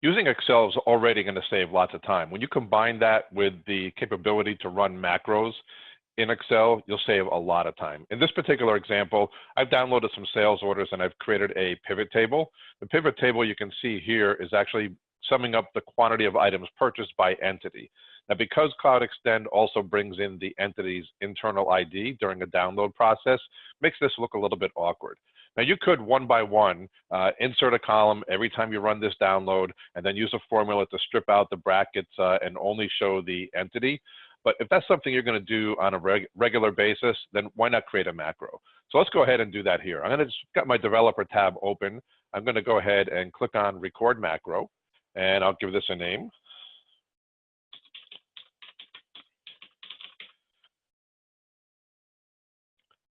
Using Excel is already going to save lots of time. When you combine that with the capability to run macros in Excel, you'll save a lot of time. In this particular example, I've downloaded some sales orders and I've created a pivot table. The pivot table you can see here is actually summing up the quantity of items purchased by entity. Now, because CloudExtend also brings in the entity's internal ID during a download process, makes this look a little bit awkward. Now, you could one by one insert a column every time you run this download and then use a formula to strip out the brackets and only show the entity. But if that's something you're going to do on a regular basis, then why not create a macro? So let's go ahead and do that here. I'm going to just got my developer tab open. I'm going to go ahead and click on record macro, and I'll give this a name.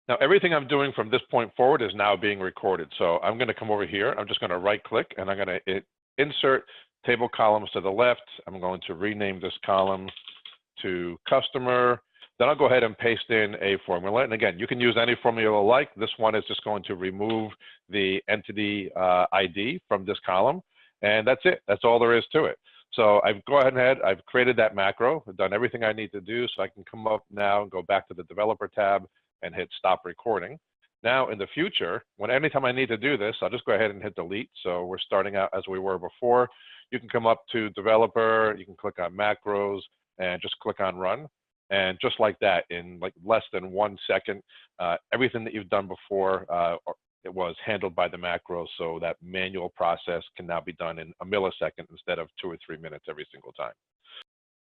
Now, everything I'm doing from this point forward is now being recorded. So I'm going to come over here. I'm just going to right click and I'm going to insert table columns to the left. I'm going to rename this column to customer. Then I'll go ahead and paste in a formula. And again, you can use any formula you like. This one is just going to remove the entity ID from this column. And that's it. That's all there is to it. So I've I've created that macro. I've done everything I need to do. So I can come up now and go back to the developer tab and hit stop recording. Now in the future, anytime I need to do this, I'll just go ahead and hit delete. So we're starting out as we were before. You can come up to developer, you can click on macros and just click on run. And just like that, in like less than 1 second, everything that you've done before, it was handled by the macros. So that manual process can now be done in a millisecond instead of 2 or 3 minutes every single time.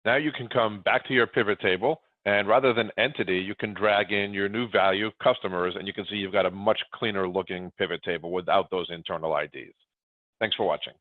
Now you can come back to your pivot table. And rather than entity, you can drag in your new value, customers, and you can see you've got a much cleaner looking pivot table without those internal IDs. Thanks for watching.